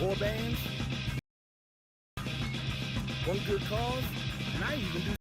4 bands, one good cause, and I even do.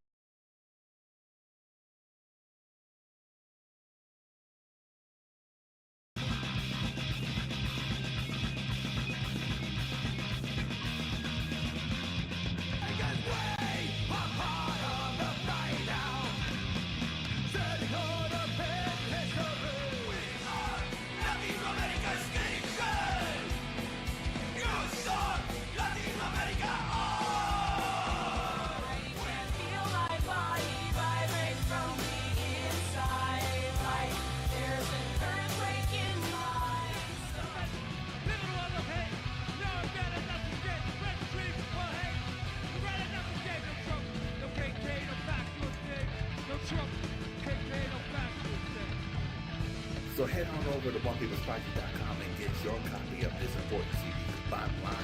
So head on over to OnePeoplesProject.com and get your copy of this important CD. Bottom line,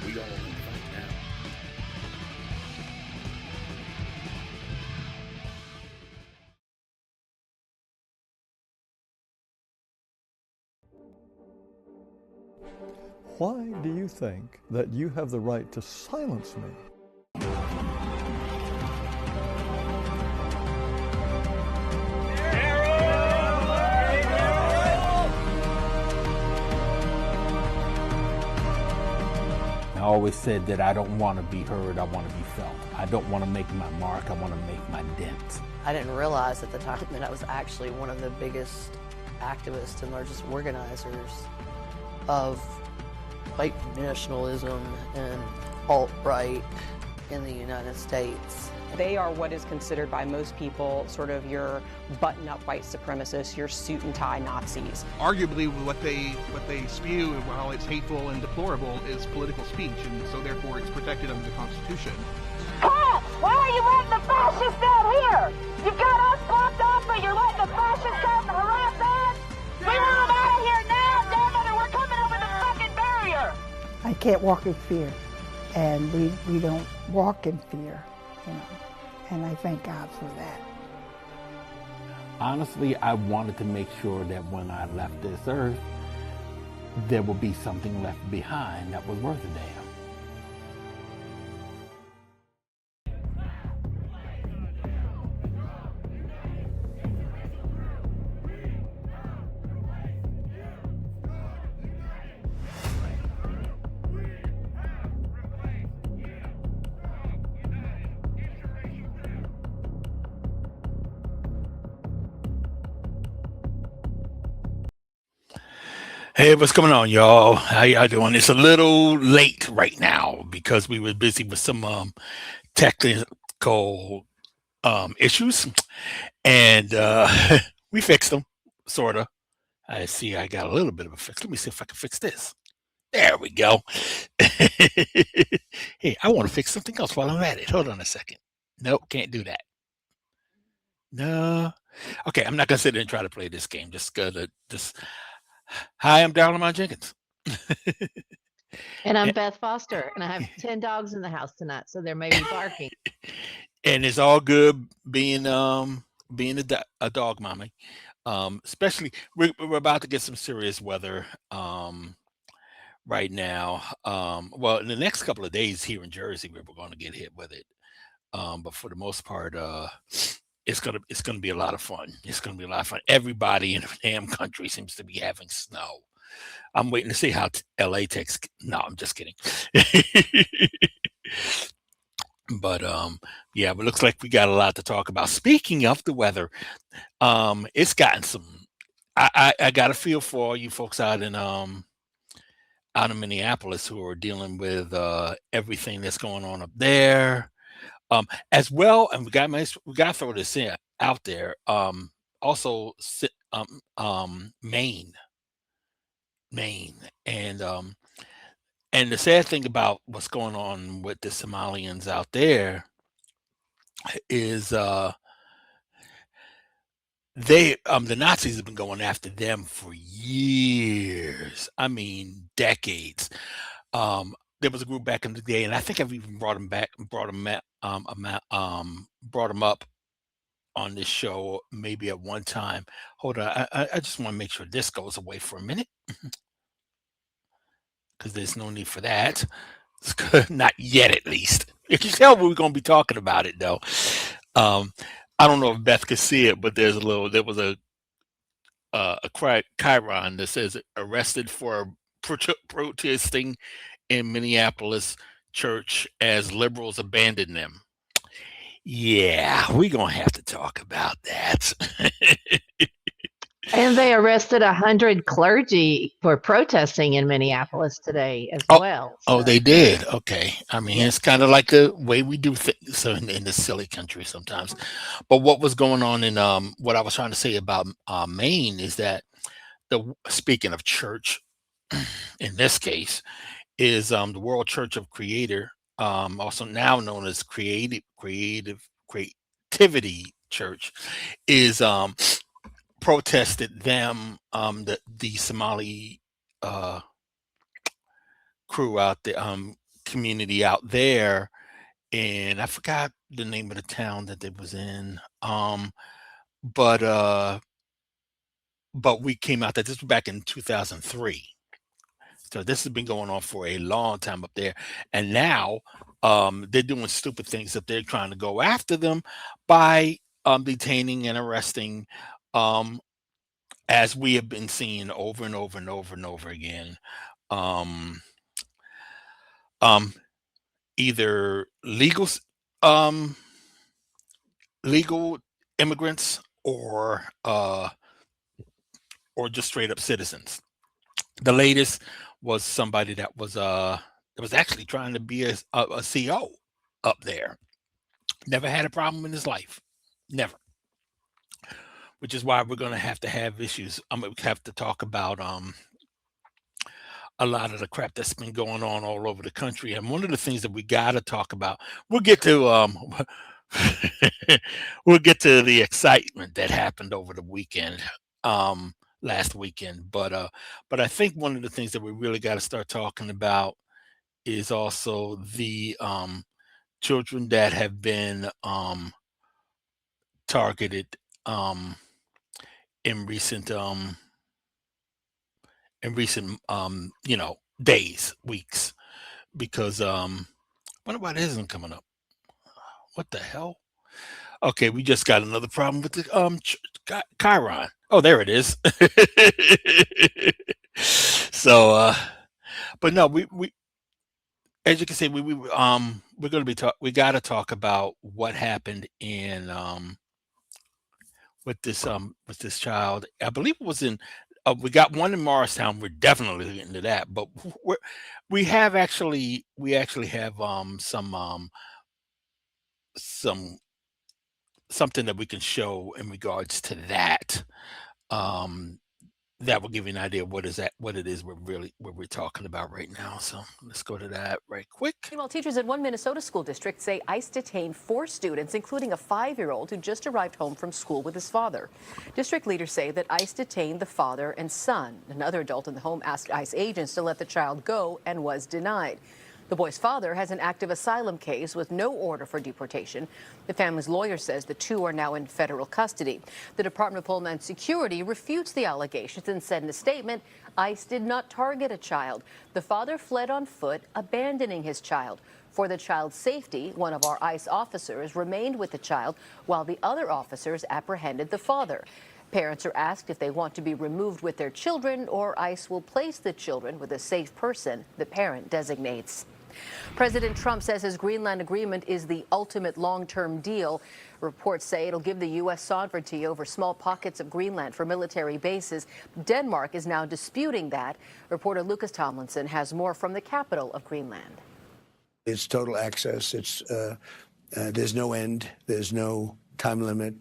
we all in the fight now. Why do you think that you have the right to silence me? I always said that I don't want to be heard, I want to be felt. I don't want to make my mark, I want to make my dent. I didn't realize at the time that I was actually one of the biggest activists and largest organizers of white nationalism and alt-right in the United States. They are what is considered by most people sort of your button-up white supremacists, your suit and tie Nazis. Arguably, what they spew, while it's hateful and deplorable, is political speech, and so therefore it's protected under the Constitution. Pat, why are you letting the fascists down here? You've got us blocked off, but you're letting the fascists come and harass us? We want them out of here now, damn it, or we're coming over the fucking barrier. I can't walk in fear, and we don't walk in fear, you know. And I thank God for that. Honestly, I wanted to make sure that when I left this earth, there would be something left behind that was worth a damn. Hey, what's going on, y'all? How y'all doing? It's a little late right now because we were busy with some technical issues, and we fixed them, sort of. I see I got a little bit of a fix. Let me see if I can fix this. There we go. Hey, I want to fix something else while I'm at it. Hold on a second. Nope, can't do that. No. Okay, I'm not going to sit there and try to play this game. Just Hi, I'm Darlamon Jenkins. And I'm Beth Foster, and I have 10 dogs in the house tonight, so there may be barking. And it's all good being a dog mommy. Especially we're about to get some serious weather right now. Well, in the next couple of days here in Jersey, we're going to get hit with it. But for the most part, it's gonna be a lot of fun. It's gonna be a lot of fun. Everybody in the damn country seems to be having snow. I'm waiting to see how LA takes. No, I'm just kidding. But yeah, but looks like we got a lot to talk about. Speaking of the weather, it's gotten some. I got a feel for all you folks out in Minneapolis who are dealing with everything that's going on up there. As well, and we got to throw this out there. Also, Maine, and the sad thing about what's going on with the Somalians out there is the Nazis have been going after them for years. I mean, decades. There was a group back in the day, and I think I've even brought them up on this show maybe at one time. Hold on, I just want to make sure this goes away for a minute. because there's no need for that. Not yet, at least. You can tell we're going to be talking about it, though. I don't know if Beth could see it, but there was a chyron that says arrested for protesting in Minneapolis church as liberals abandon them. Yeah, we're going to have to talk about that. And they arrested 100 clergy for protesting in Minneapolis today as well. Oh, So, they did. Okay. I mean, yeah. it's kind of like the way we do things in this silly country sometimes. But what was going on in what I was trying to say about Maine is that speaking of church, in this case, is the World Church of Creator, also now known as Creativity Church, is protested them the Somali crew out the community out there, and I forgot the name of the town that they was in, but we came out that this was back in 2003. So this has been going on for a long time up there, and now they're doing stupid things up there, trying to go after them by detaining and arresting, as we have been seeing over and over and over and over again, either legal immigrants or just straight up citizens. The latest was somebody that was actually trying to be a CO up there. Never had a problem in his life, never. Which is why we're going to have issues. I'm going to have to talk about a lot of the crap that's been going on all over the country. And one of the things that we got to talk about, we'll get to we'll get to the excitement that happened over the weekend, last weekend. But I think one of the things that we really got to start talking about is also the children that have been targeted in recent days, weeks, because wonder why this isn't coming up. What the hell? Okay, we just got another problem with the chyron. Oh, there it is. So but no, we as you can see, we're going to be we got to talk about what happened in with this child. I believe it was in we got one in Morristown. We're definitely getting into that, but we actually have something that we can show in regards to that. That will give you an idea of what it is we're talking about right now. So let's go to that right quick. Meanwhile, teachers at one Minnesota school district say ICE detained 4 students, including a 5-year-old who just arrived home from school with his father. District leaders say that ICE detained the father and son. Another adult in the home asked ICE agents to let the child go and was denied. The boy's father has an active asylum case with no order for deportation. The family's lawyer says the 2 are now in federal custody. The Department of Homeland Security refutes the allegations and said in a statement, ICE did not target a child. The father fled on foot, abandoning his child. For the child's safety, one of our ICE officers remained with the child while the other officers apprehended the father. Parents are asked if they want to be removed with their children, or ICE will place the children with a safe person the parent designates. President Trump says his Greenland agreement is the ultimate long-term deal. Reports say it'll give the U.S. sovereignty over small pockets of Greenland for military bases. Denmark is now disputing that. Reporter Lucas Tomlinson has more from the capital of Greenland. It's total access. It's there's no end. There's no time limit.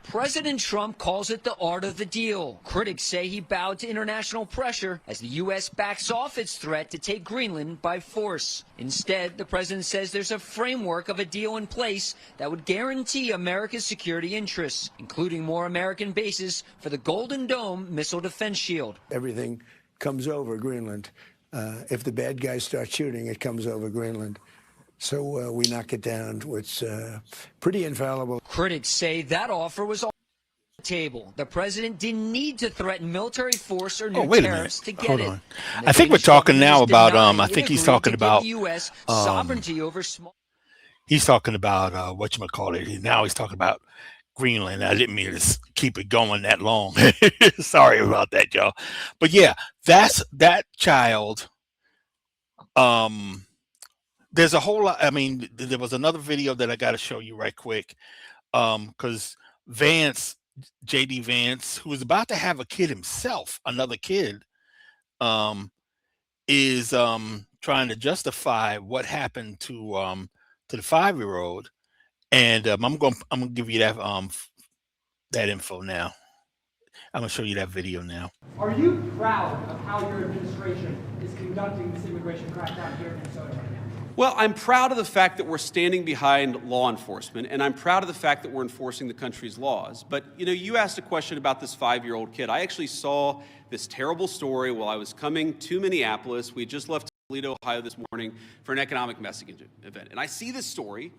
President Trump calls it the art of the deal. Critics say he bowed to international pressure as the U.S. backs off its threat to take Greenland by force. Instead, the president says there's a framework of a deal in place that would guarantee America's security interests, including more American bases for the Golden Dome missile defense shield. Everything comes over Greenland. If the bad guys start shooting, it comes over Greenland. So we knock it down. It's pretty infallible. Critics say that offer was all table. The president didn't need to threaten military force or new wait a tariffs to minute. get Hold it. on. And the I think we're Danish talking government now is about denying I it think he's agreed talking to give about the U.S. sovereignty over small. He's talking about whatchamacallit. Now he's talking about Greenland. I didn't mean to keep it going that long. Sorry about that, y'all. But yeah, that's that child. There's a whole lot. I mean, there was another video that I got to show you right quick. Because Vance, JD Vance, who is about to have a kid himself, another kid, is trying to justify what happened to the 5-year-old. And I'm gonna give you that that info now. I'm gonna show you that video now. Are you proud of how your administration is conducting this immigration crackdown here in Minnesota right now? Well, I'm proud of the fact that we're standing behind law enforcement, and I'm proud of the fact that we're enforcing the country's laws. But, you know, you asked a question about this 5-year-old kid. I actually saw this terrible story while I was coming to Minneapolis. We had just left Toledo, Ohio this morning for an economic messaging event. And I see this story,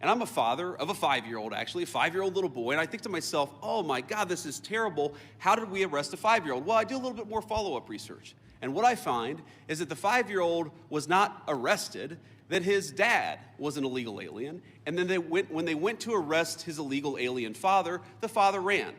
and I'm a father of a 5-year-old, actually, a 5-year-old little boy, and I think to myself, oh my God, this is terrible. How did we arrest a 5-year-old? Well, I do a little bit more follow-up research. And what I find is that the 5-year-old was not arrested, that his dad was an illegal alien, and then when they went to arrest his illegal alien father, the father ran.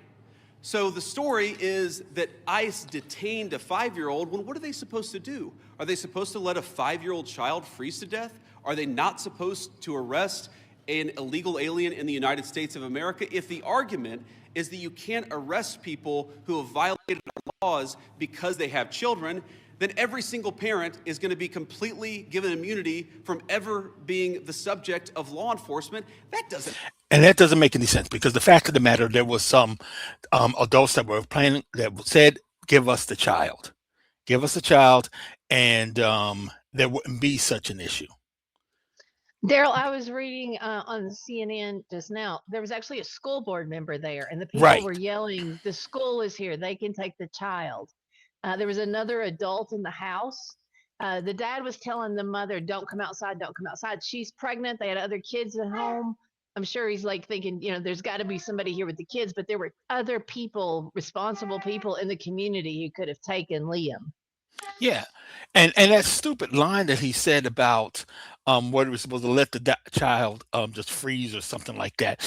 So the story is that ICE detained a 5-year-old. Well, what are they supposed to do? Are they supposed to let a 5-year-old child freeze to death? Are they not supposed to arrest an illegal alien in the United States of America? If the argument is that you can't arrest people who have violated our laws because they have children, then every single parent is going to be completely given immunity from ever being the subject of law enforcement. That doesn't make any sense, because the fact of the matter, there was some adults that were planning that said, give us the child, and there wouldn't be such an issue. Daryl, I was reading on CNN just now, there was actually a school board member there, and the people were yelling, the school is here, they can take the child. There was another adult in the house. The dad was telling the mother, don't come outside, don't come outside. She's pregnant. They had other kids at home. I'm sure he's like thinking, you know, there's got to be somebody here with the kids, but there were other people, responsible people in the community who could have taken Liam. Yeah. And that stupid line that he said about what was supposed to let the child just freeze or something like that.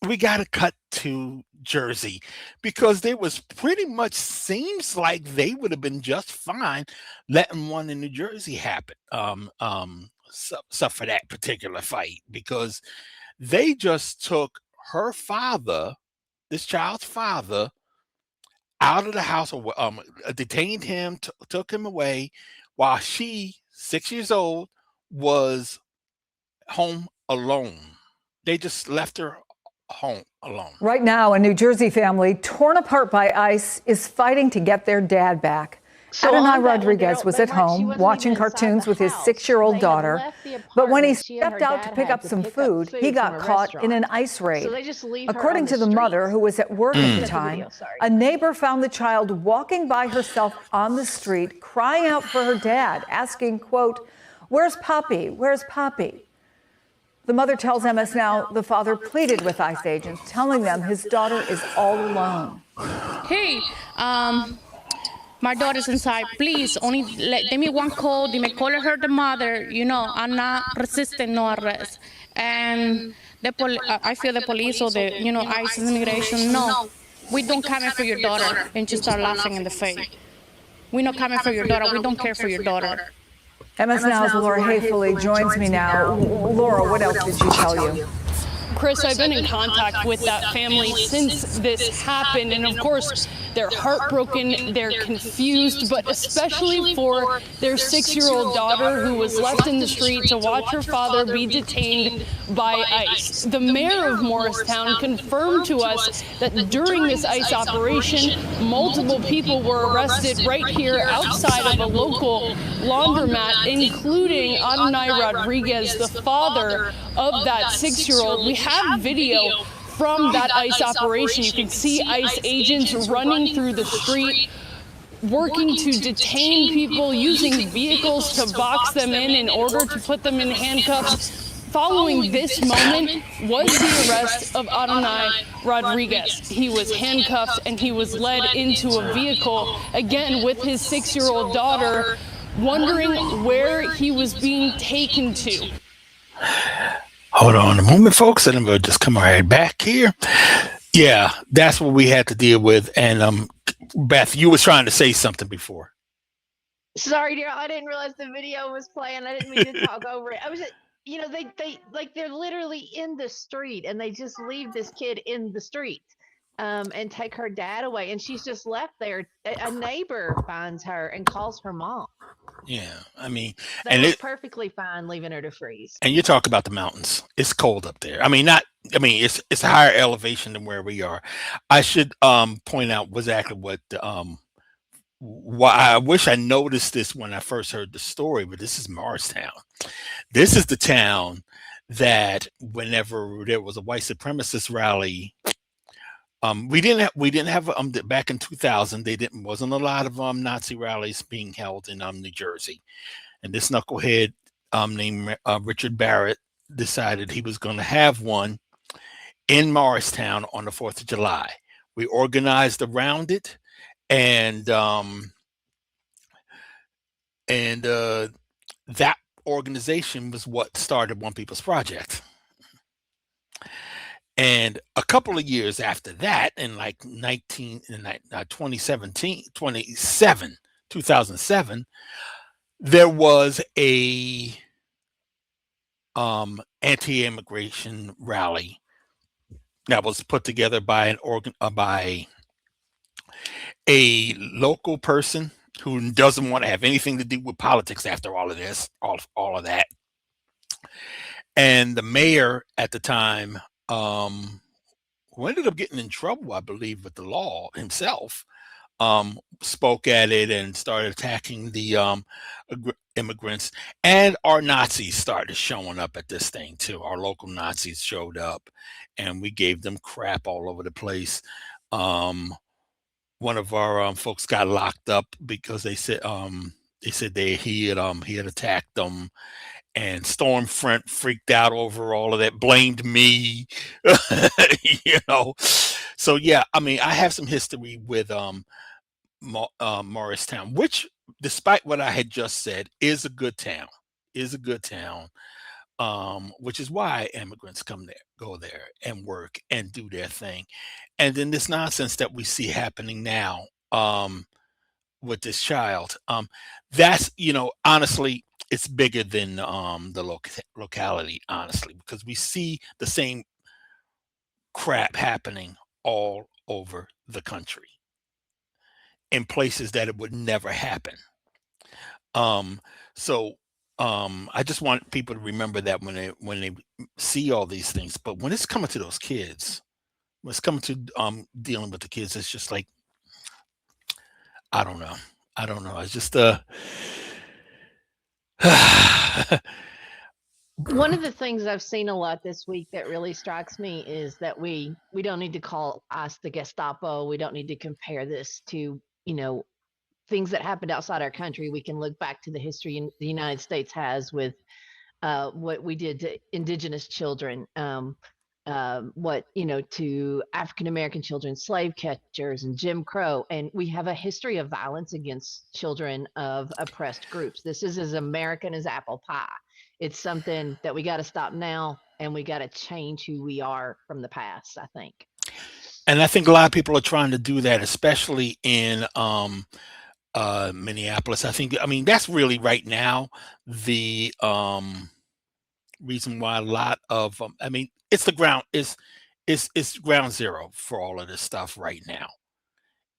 We got to cut to Jersey, because there was pretty much seems like they would have been just fine letting one in New Jersey happen. For that particular fight, because they just took her father, this child's father, out of the house, detained him, took him away, while she, 6 years old, was home alone. They just left her home alone. Right now, a New Jersey family torn apart by ICE is fighting to get their dad back. So Adonai Rodriguez was at home watching cartoons with his 6-year-old daughter, but when he stepped out to pick up some food, he got caught in an ICE raid. According to the mother, who was at work at the time, a neighbor found the child walking by herself on the street, crying out for her dad, asking, quote, "Where's Poppy? Where's Poppy?" The mother tells MS Now the father pleaded with ICE agents, telling them his daughter is all alone. Hey, my daughter's inside. Please, only let me one call. They may call her the mother. You know, I'm not resisting no arrest. And I feel the police or the, you know, ICE immigration. No, we don't coming for your daughter. And she start laughing in the face. We're not coming for your daughter. We don't care for your daughter. MS Now's Laura Hayfully joins me now. Laura, what else did she tell you? Chris, I've been in contact with that family since this happened, and of course, they're heartbroken, they're confused, but especially for their 6-year-old daughter who was left in the street to watch her father be detained by ICE. The mayor of Morristown confirmed to us that during this ICE operation, multiple people were arrested right here outside of a local laundromat, including Adonai Rodriguez, the father of that 6-year-old. We have video from that ICE operation. You can see ICE agents running through the street, working to detain people, using vehicles to box them in order to put them in handcuffs. following this moment was the arrest of Adonai Rodriguez. He was handcuffed and he was led into a vehicle, again with his 6-year-old daughter, wondering where he was being taken to. Hold on a moment, folks, and I'm going to just come right back here. Yeah, that's what we had to deal with. And Beth, you was trying to say something before. Sorry, dear, I didn't realize the video was playing. I didn't mean to talk over it. I was, you know, they're literally in the street, and they just leave this kid in the street, and take her dad away, and she's just left there. A neighbor finds her and calls her mom. Yeah, I mean, they were perfectly fine leaving her to freeze. And you talk about the mountains. It's cold up there. I mean, it's a higher elevation than where we are. I should point out exactly what why I wish I noticed this when I first heard the story, but this is Morristown. This is the town that whenever there was a white supremacist rally, we didn't have back in 2000. Wasn't a lot of Nazi rallies being held in New Jersey, and this knucklehead named Richard Barrett decided he was going to have one in Morristown on the 4th of July. We organized around it, and that organization was what started One People's Project. And a couple of years after that, in like 2007, there was a anti-immigration rally that was put together by by a local person who doesn't want to have anything to do with politics after all of this, all of that. And the mayor at the time, who ended up getting in trouble, I believe, with the law himself, spoke at it and started attacking the immigrants. And our Nazis started showing up at this thing too. Our local Nazis showed up, and we gave them crap all over the place. One of our folks got locked up because they said he had attacked them. And Stormfront freaked out over all of that, blamed me, you know. So yeah, I mean, I have some history with Morristown, which, despite what I had just said, is a good town. Which is why immigrants go there and work and do their thing. And then this nonsense that we see happening now with this child, that's, you know, honestly, it's bigger than the locality, honestly, because we see the same crap happening all over the country in places that it would never happen. So I just want people to remember that when they see all these things. But when it's coming to those kids, when it's coming to dealing with the kids, it's just like, I don't know. It's just one of the things I've seen a lot this week that really strikes me is that we don't need to call us the Gestapo. We don't need to compare this to, you know, things that happened outside our country. We can look back to the history the United States has with what we did to indigenous children, to African American children, slave catchers, and Jim Crow. And we have a history of violence against children of oppressed groups. This is as American as apple pie. It's something that we got to stop now, and we got to change who we are from the past, I think. And I think a lot of people are trying to do that, especially in Minneapolis. I mean, that's really right now the reason why a lot of it's the ground it's ground zero for all of this stuff right now.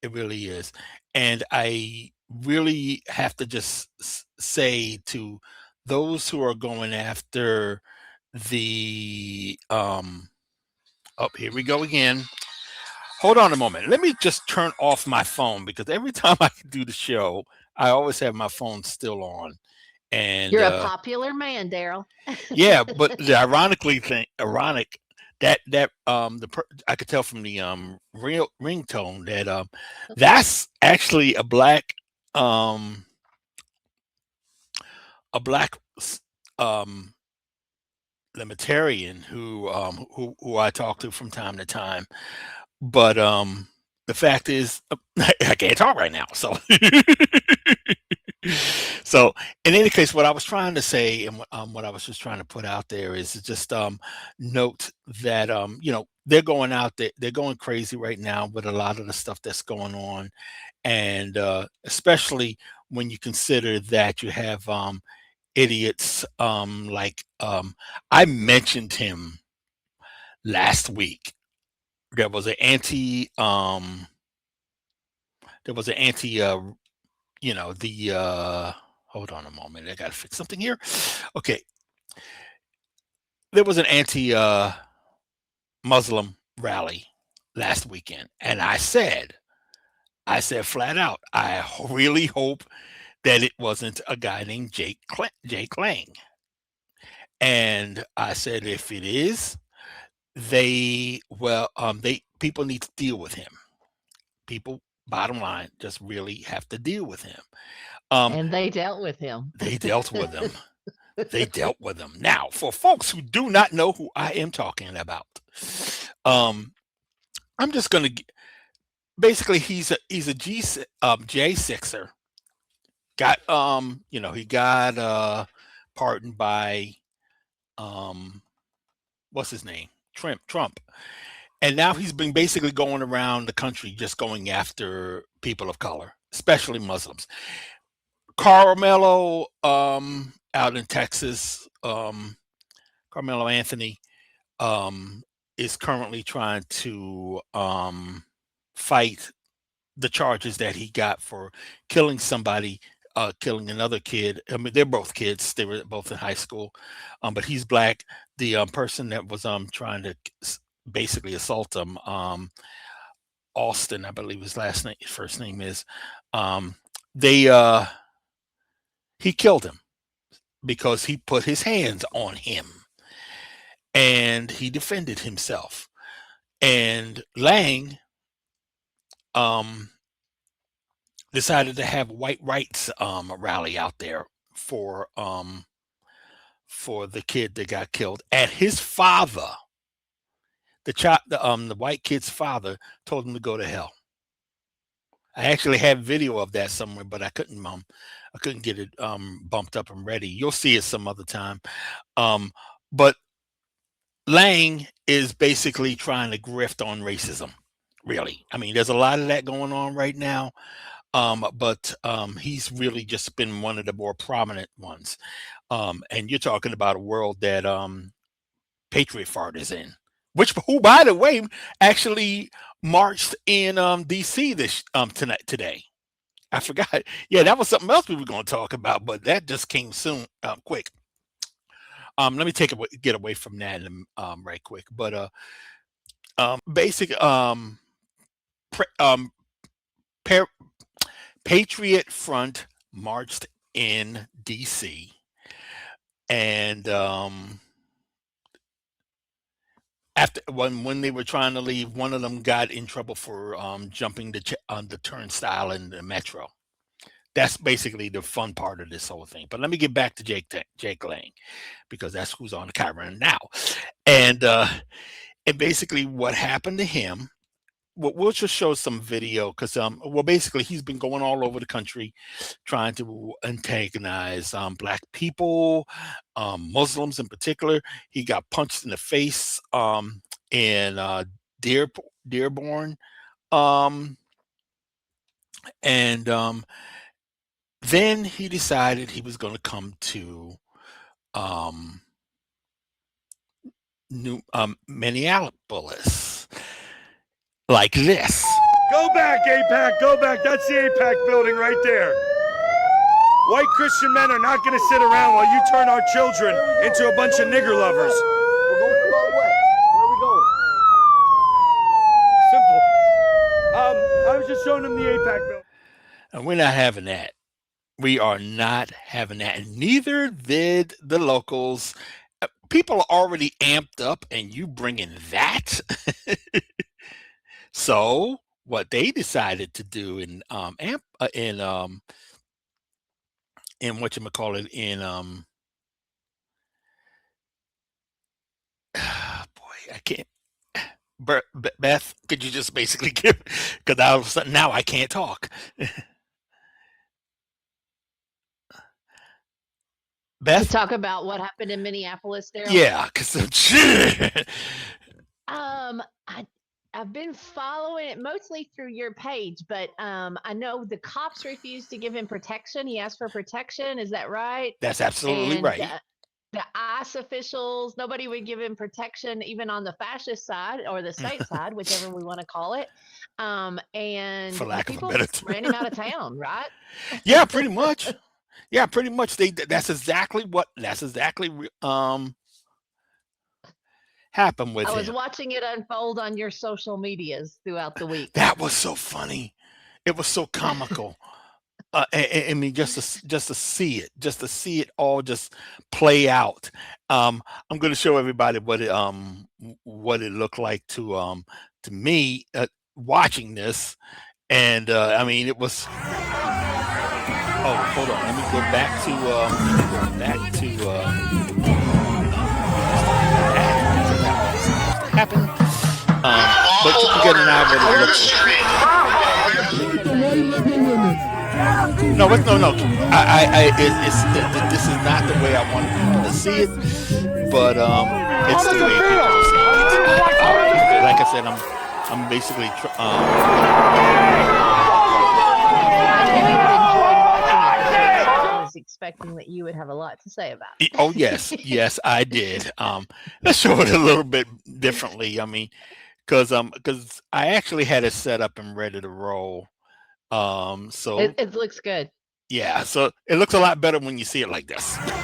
It really is. And I really have to just say to those who are going after the here we go again. Hold on a moment. Let me just turn off my phone, because every time I do the show, I always have my phone still on. And you're a popular man, Daryl. Yeah, but the ironic that I could tell from the ringtone that that's actually a black libertarian who I talk to from time to time. But the fact is, I can't talk right now. So, so in any case, what I was trying to say and what I was just trying to put out there is just note that you know, they're going out there, they're going crazy right now with a lot of the stuff that's going on, and especially when you consider that you have idiots like I mentioned him last week. There was an anti you know, the hold on a moment, I gotta fix something here. Okay, there was an anti Muslim rally last weekend, and I said flat out, I really hope that it wasn't a guy named Jake Lang. And I said, if it is, they people need to deal with him. People, bottom line, just really have to deal with him. And they dealt with him. They dealt with him. They dealt with him. Now, for folks who do not know who I am talking about, I'm just gonna basically he's a J6er. Got you know, he got pardoned by what's his name? Trump. And now he's been basically going around the country just going after people of color, especially Muslims. Carmelo out in Texas, Carmelo Anthony is currently trying to fight the charges that he got for killing somebody, killing another kid. I mean, they're both kids. They were both in high school, but he's black. The person that was trying to basically assault him, Austin, I believe his first name is. He killed him because he put his hands on him, and he defended himself. And Lang decided to have white rights rally out there for the kid that got killed. And his father, the white kid's father, told him to go to hell. I actually have video of that somewhere, but I couldn't get it bumped up and ready. You'll see it some other time. But Lang is basically trying to grift on racism. Really, I mean, there's a lot of that going on right now. But he's really just been one of the more prominent ones. And you're talking about a world that Patriot Fart is in, who, by the way, actually marched in DC today. I forgot. Yeah, that was something else we were going to talk about, but that just came soon, quick. Let me get away from that right quick. But basic Patriot Front marched in DC, and after when they were trying to leave, one of them got in trouble for jumping the turnstile in the metro. That's basically the fun part of this whole thing. But let me get back to Jake Lang, because that's who's on the camera now. And basically what happened to him, we'll just show some video, because well, basically he's been going all over the country trying to antagonize black people, Muslims in particular. He got punched in the face in Dearborn, and then he decided he was going to come to Minneapolis like this. Go back, AIPAC, go back. That's the AIPAC building right there. White Christian men are not going to sit around while you turn our children into a bunch of nigger lovers. We're going the wrong way. Where are we going? Simple. I was just showing them the AIPAC building. And we're not having that. We are not having that. And neither did the locals. People are already amped up, and you bring in that. So what they decided to do in whatchamacallit, Beth, could you just basically give, because all of a sudden now I can't talk. Beth? To talk about what happened in Minneapolis, Daryl? Yeah, because I've been following it mostly through your page, but I know the cops refused to give him protection. He asked for protection. Is that right? That's absolutely right. The I.C.E officials, nobody would give him protection, even on the fascist side or the state side, whichever we want to call it. And for lack people of a better ran him out of town, right? Yeah, pretty much. Yeah, pretty much. That's exactly happened with him. I was watching it unfold on your social medias throughout the week. That was so funny. It was so comical. I mean, just to see it all just play out. I'm going to show everybody what it looked like to me watching this, and I mean, it was. Oh, hold on. Let me go back to happen. But you can get an idea what it looks like. No, this is not the way I want people to see it, but it's the way people see it. Like I said, I'm basically I was expecting that you would have a lot to say about it. Oh yes, yes, I did. Let's show it a little bit differently. I mean, because I actually had it set up and ready to roll. So it looks good. Yeah, so it looks a lot better when you see it like this. Lawful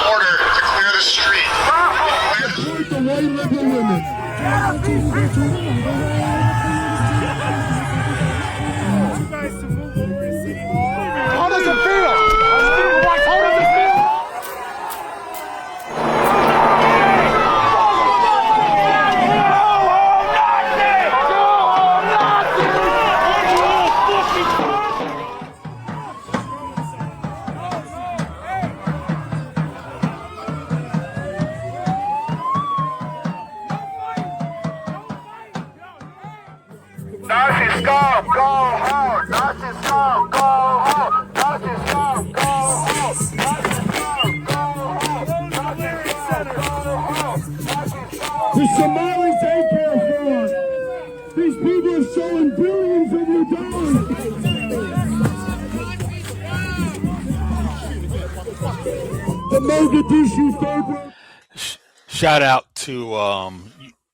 order to clear the street. The white liberal women. How does it feel? How does it feel? Nazis go home! Nazis go home! Nazis go home! The Somali daycare fraud. These people have stolen billions of your dollars. The Mogadishu favorite. Shout out to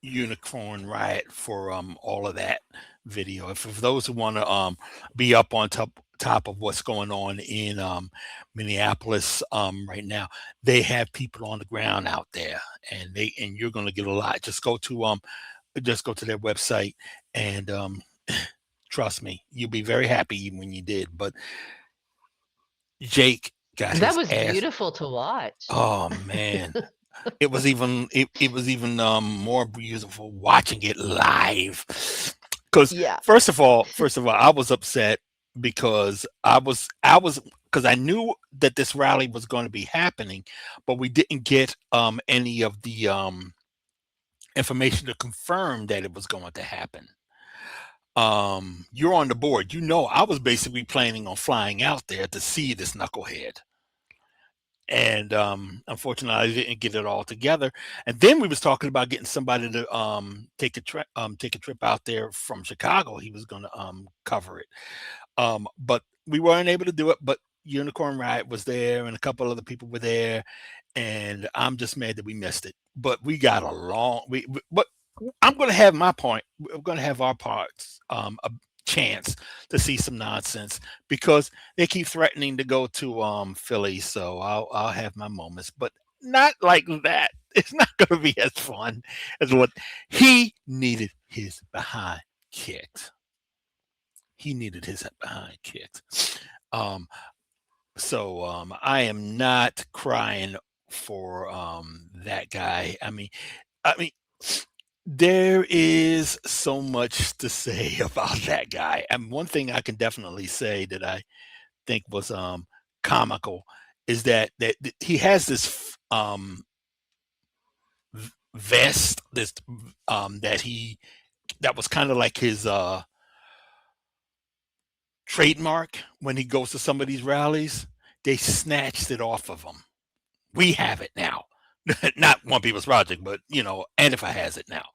Unicorn Riot for all of that video. If those who want to be up on top of what's going on in Minneapolis right now, they have people on the ground out there, and you're going to get a lot. Just go to their website, and trust me, you'll be very happy when you did. But Jake got that his was ass. Beautiful to watch. Oh man. It was even more beautiful watching it live, because first of all I was upset because I knew that this rally was going to be happening, but we didn't get any of the information to confirm that it was going to happen. You're on the board, I was basically planning on flying out there to see this knucklehead. And unfortunately, I didn't get it all together. And then we was talking about getting somebody to take a trip out there from Chicago. He was going to cover it, but we weren't able to do it. But Unicorn Riot was there, and a couple other people were there, and I'm just mad that we missed it. But we got along. But I'm going to have my point. We're going to have our parts. A chance to see some nonsense, because they keep threatening to go to Philly, so I'll have my moments, but not like that. It's not going to be as fun as what he needed. His behind kicked. So I am not crying for that guy. I mean There is so much to say about that guy. And one thing I can definitely say that I think was comical is that he has this vest that was kind of like his trademark when he goes to some of these rallies. They snatched it off of him. We have it now. Not One People's Project, but Antifa has it now.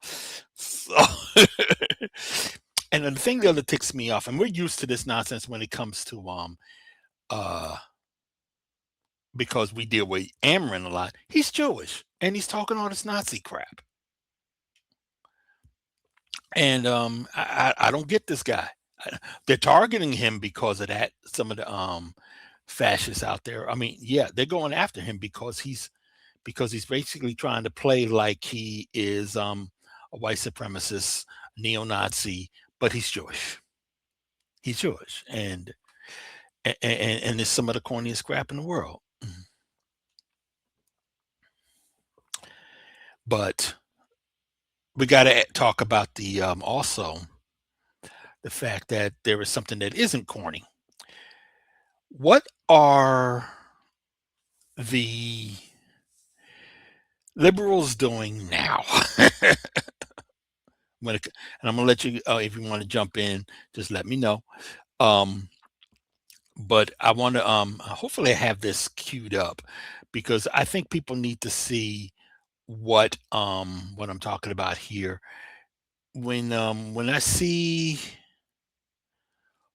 So and the thing that ticks me off, and we're used to this nonsense when it comes to because we deal with Amron a lot. He's Jewish and he's talking all this Nazi crap. And I don't get this guy. They're targeting him because of that. Some of the fascists out there. I mean, yeah, they're going after him because he's basically trying to play like he is a white supremacist, neo-Nazi, but he's Jewish. He's Jewish, and it's some of the corniest crap in the world. But we got to talk about the also the fact that there is something that isn't corny. What are the liberals doing now? And I'm gonna let you, if you want to jump in, just let me know. But I want to hopefully I have this queued up because I think people need to see what I'm talking about here. When I see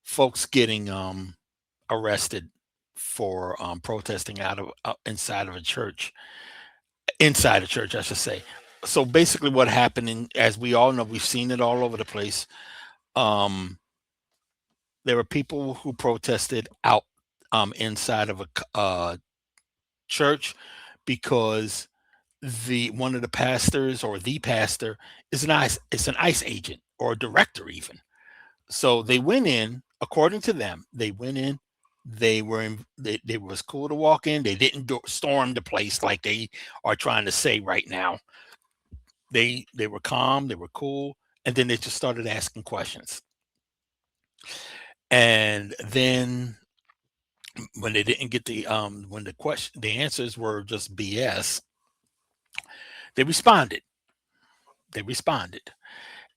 folks getting arrested for protesting inside a church, I should say. So basically what happened, as we all know, we've seen it all over the place. There were people who protested out inside of a church because one of the pastors or the pastor is an ICE agent or a director even. So they went in, according to them, they was cool to walk in. They didn't storm the place like they are trying to say right now. They were calm, they were cool, and then they just started asking questions. And then when they didn't get the answers were just BS, they responded.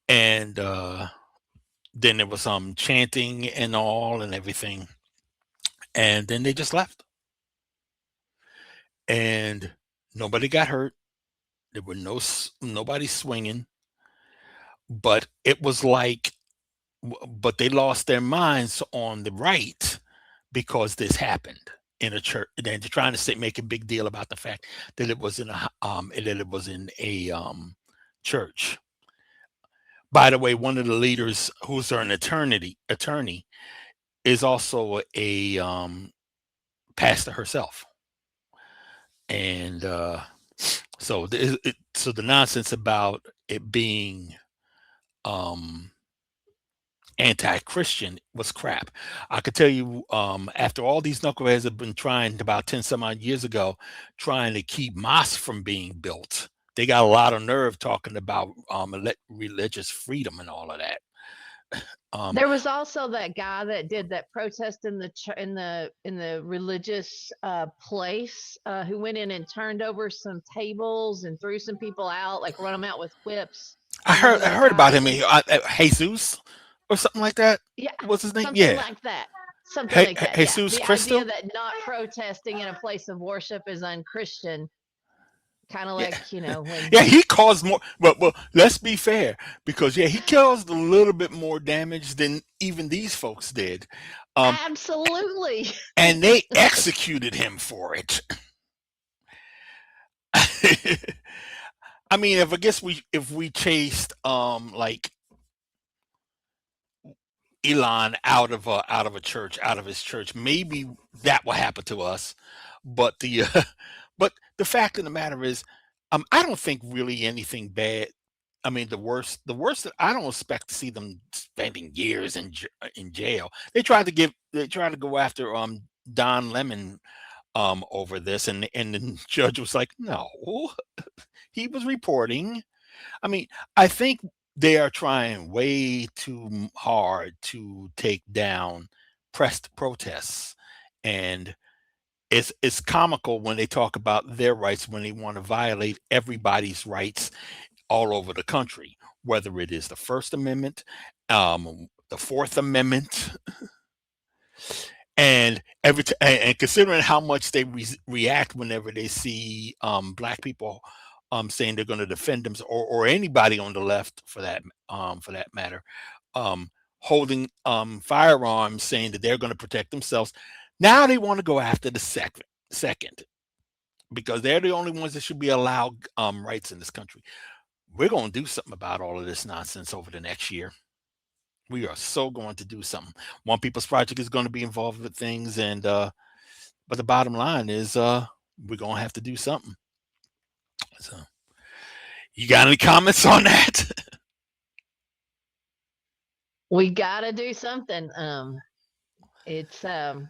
And then there was some chanting and all and everything. And then they just left. And nobody got hurt. There were nobody swinging. But it was like, but they lost their minds on the right because this happened in a church. And they're trying to make a big deal about the fact that it was in a church. By the way, one of the leaders, who's an attorney, is also a pastor herself. And so the nonsense about it being anti-Christian was crap. I could tell you, after all these knuckleheads have been trying about 10 some odd years ago, trying to keep mosques from being built, they got a lot of nerve talking about religious freedom and all of that. There was also that guy that did that protest in the religious place who went in and turned over some tables and threw some people out, like run them out with whips. I heard about him. Jesus or something like that. Yeah, what's his name? Something like that. Something like that. Jesus The Cristo? idea that not protesting in a place of worship is unchristian. Kind of like, when... Yeah, he caused more, well, let's be fair, because he caused a little bit more damage than even these folks did. Absolutely. And they executed him for it. I mean, if we chased like Elon out of a church, out of his church, maybe that will happen to us. But the fact of the matter is, I don't think really anything bad. I mean, the worst. I don't expect to see them spending years in jail. They tried to go after Don Lemon over this, and the judge was like, no, he was reporting. I mean, I think they are trying way too hard to take down pressed protests, and it's comical when they talk about their rights when they want to violate everybody's rights all over the country, whether it is the First Amendment, the Fourth Amendment, and and considering how much they react whenever they see black people saying they're going to defend them, or anybody on the left for that matter, holding firearms, saying that they're going to protect themselves. Now they want to go after the second, because they're the only ones that should be allowed rights in this country. We're going to do something about all of this nonsense over the next year. We are so going to do something. One People's Project is going to be involved with things, and but the bottom line is we're going to have to do something. So, you got any comments on that? We got to do something. It's a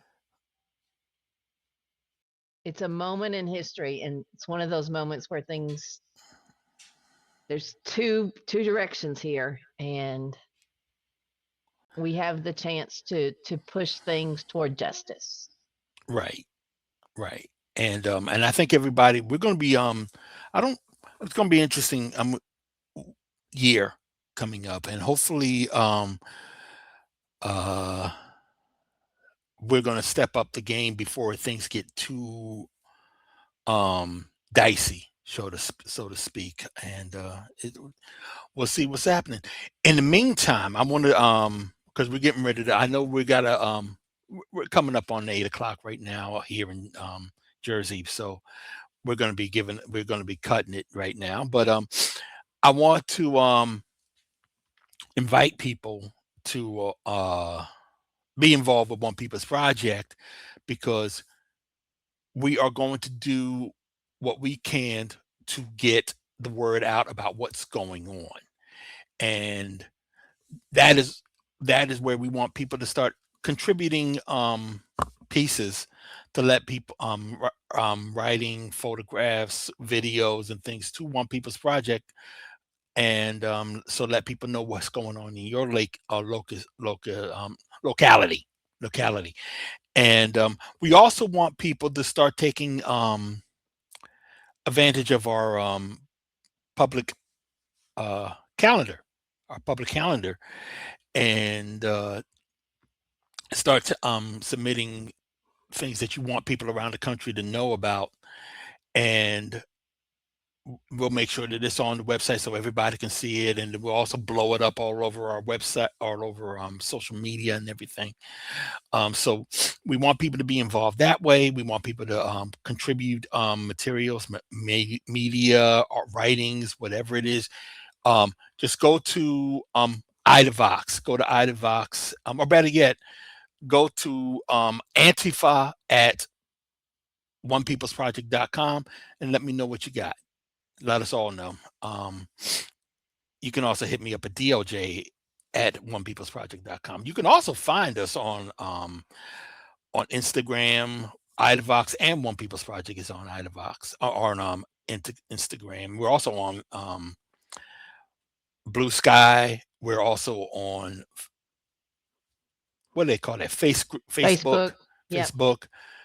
moment in history, and it's one of those moments where there's two directions here, and we have the chance to push things toward justice. Right. And I think everybody, we're going to be it's going to be interesting year coming up, and hopefully we're going to step up the game before things get too dicey, so to speak, and we'll see what's happening. In the meantime, I want to because we're getting ready to, I know we're coming up on 8 o'clock right now here in Jersey, so we're going to be cutting it right now, but I want to invite people to be involved with One People's Project, because we are going to do what we can to get the word out about what's going on, and that is where we want people to start contributing pieces, to let people writing photographs, videos, and things to One People's Project, and so let people know what's going on in your locality. And we also want people to start taking advantage of our public calendar, and start submitting things that you want people around the country to know about, and we'll make sure that it's on the website so everybody can see it, and we'll also blow it up all over our website, all over social media and everything. So we want people to be involved that way. We want people to contribute materials, media, or writings, whatever it is. Just go to IDAVOX, or better yet, go to Antifa at onepeoplesproject.com and let me know what you got. Let us all know. You can also hit me up at DLJ at onepeoplesproject.com. You can also find us on Instagram. IDAVOX and One People's Project is on IDAVOX, or on Instagram. We're also on Blue Sky. We're also on, what do they call that? Facebook.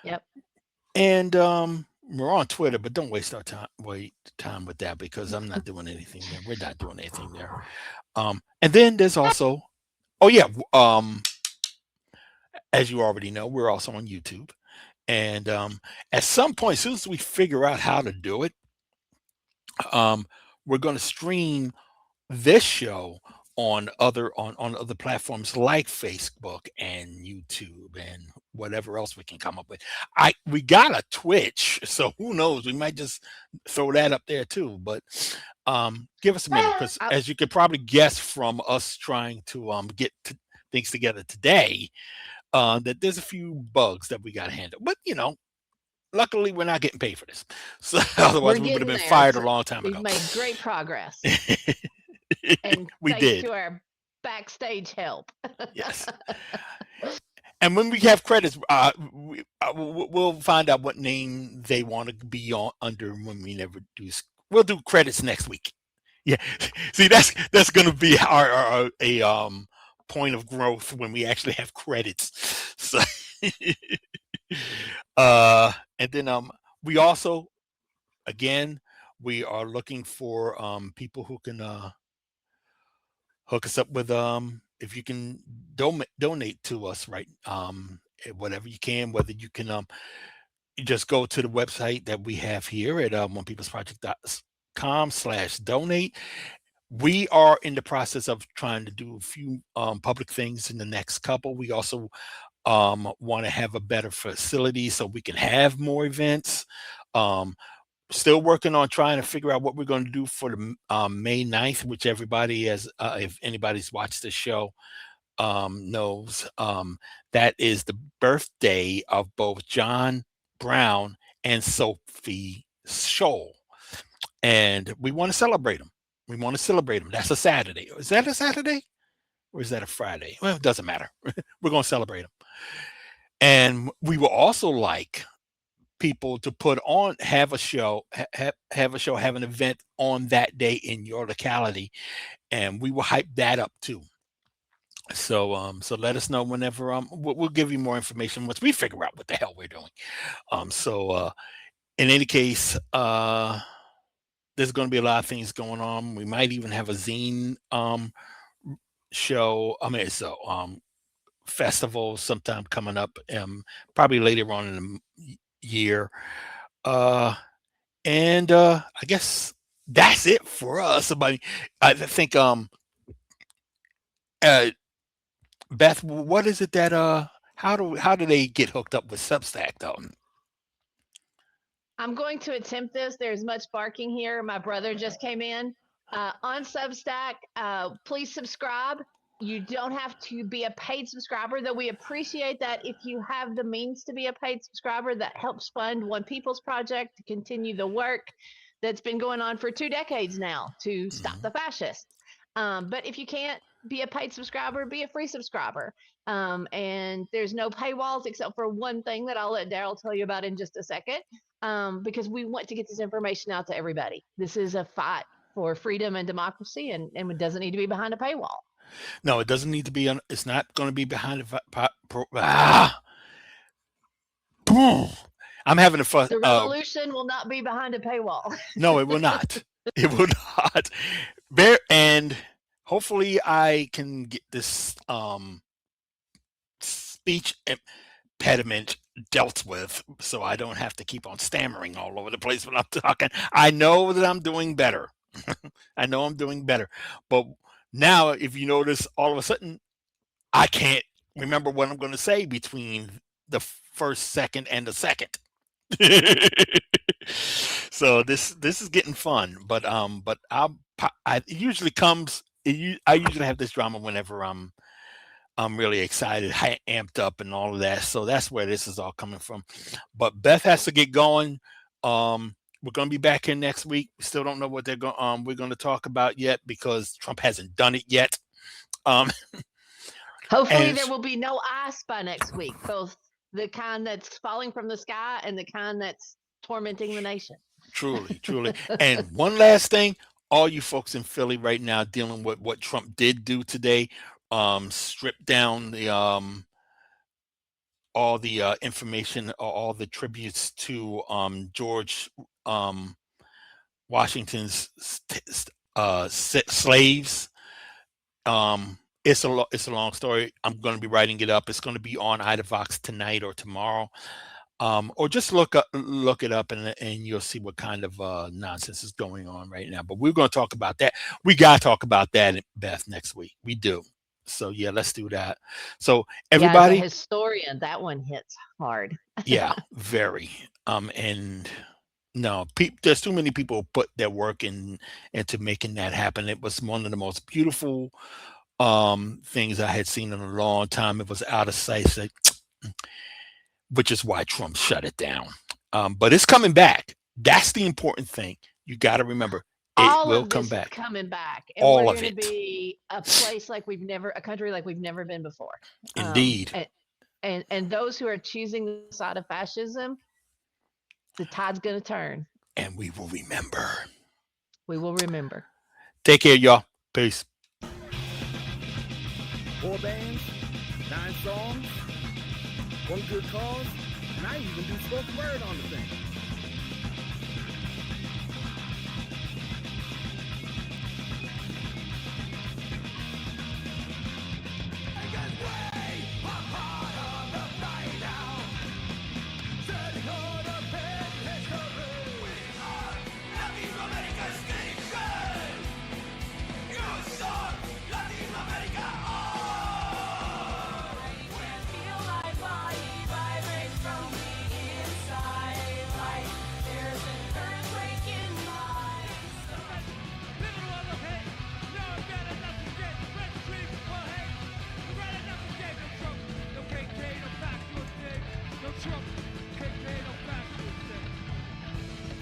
Yep. And we're on Twitter, but don't waste time with that, because I'm not doing anything there. We're not doing anything there. And then there's also, as you already know, we're also on YouTube. And at some point, as soon as we figure out how to do it, we're going to stream this show on other platforms like Facebook and YouTube and whatever else we can come up with. We got a Twitch, so who knows? We might just throw that up there too. But give us a minute, because as you could probably guess from us trying to get things together today, that there's a few bugs that we got to handle. But luckily we're not getting paid for this, so otherwise we would have been fired a long time ago. We've made great progress. And we thanks did to our backstage help. Yes. And when we have credits, we'll find out what name they want to be under when we never do. We'll do credits next week. Yeah. See, that's going to be our point of growth when we actually have credits. So, and then we also, again, we are looking for people who can hook us up with if you can donate to us, right? Whatever you can, whether you can you just go to the website that we have here at onepeoplesproject.com/donate. We are in the process of trying to do a few public things in the next couple. We also want to have a better facility so we can have more events. Still working on trying to figure out what we're going to do for the May 9th, which everybody has, if anybody's watched the show, knows that is the birthday of both John Brown and Sophie Scholl. And we want to celebrate them. We want to celebrate them. That's a Saturday. Is that a Saturday? Or is that a Friday? Well, it doesn't matter. We're going to celebrate them. And we will also like people to have an event on that day in your locality, and we will hype that up too. So so let us know whenever we'll give you more information once we figure out what the hell we're doing. In any case, there's going to be a lot of things going on. We might even have a zine show. Festival sometime coming up, probably later on in the year. And I guess that's it for us. I think Beth, what is it that how do they get hooked up with Substack though? I'm going to attempt this. There's much barking here. My brother just came in. On Substack, please subscribe. You don't have to be a paid subscriber, though we appreciate that if you have the means to be a paid subscriber. That helps fund One People's Project to continue the work that's been going on for 2 decades now to stop the fascists. But if you can't be a paid subscriber, be a free subscriber. And there's no paywalls except for one thing that I'll let Daryl tell you about in just a second, because we want to get this information out to everybody. This is a fight for freedom and democracy, and it doesn't need to be behind a paywall. No, it doesn't need to be. It's not going to be behind I'm having a fuss. The revolution will not be behind a paywall. No, it will not. It will not. And hopefully I can get this speech impediment dealt with so I don't have to keep on stammering all over the place when I'm talking. I know that I'm doing better. I know I'm doing better. But now, if you notice, all of a sudden, I can't remember what I'm going to say between the first second and the second. So this is getting fun, but I usually have this drama whenever I'm really excited, amped up, and all of that. So that's where this is all coming from. But Beth has to get going. We're going to be back here next week. We still don't know what we're going to talk about yet because Trump hasn't done it yet. Hopefully there will be no ice by next week, both the kind that's falling from the sky and the kind that's tormenting the nation. Truly, truly. And one last thing, all you folks in Philly right now dealing with what Trump did do today, strip down the all the information, all the tributes to George Washington's slaves. It's a long story. I'm going to be writing it up. It's going to be on IDAVOX tonight or tomorrow, or just look it up and you'll see what kind of nonsense is going on right now. But we're going to talk about that. We got to talk about that, Beth, next week. We do. So yeah, let's do that. So everybody, as a historian, that one hits hard. Yeah, very. And no, there's too many people who put their work into making that happen. It was one of the most beautiful things I had seen in a long time. It was out of sight, which is why Trump shut it down. But it's coming back. That's the important thing. You got to remember. It will come back. Coming back. And all we're of going it. to be a place like a country like we've never been before. Indeed. And those who are choosing the side of fascism, the tide's going to turn. And we will remember. We will remember. Take care, y'all. Peace. 4 bands, 9 songs, 1 good cause, and I even do spoken word on the thing.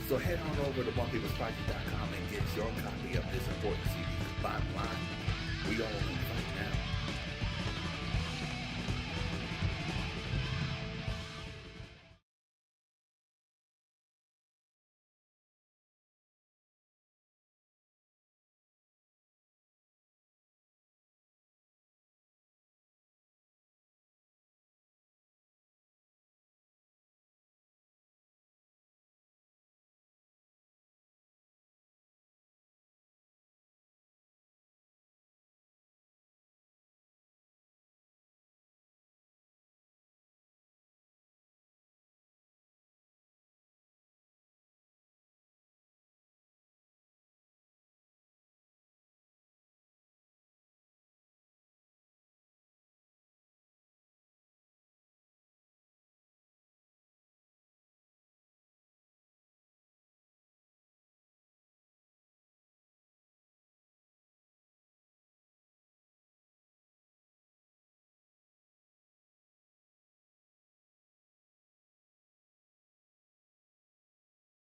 So head on over to OnePeoplesProject.com and get your copy of this important CD. Bottom line, we all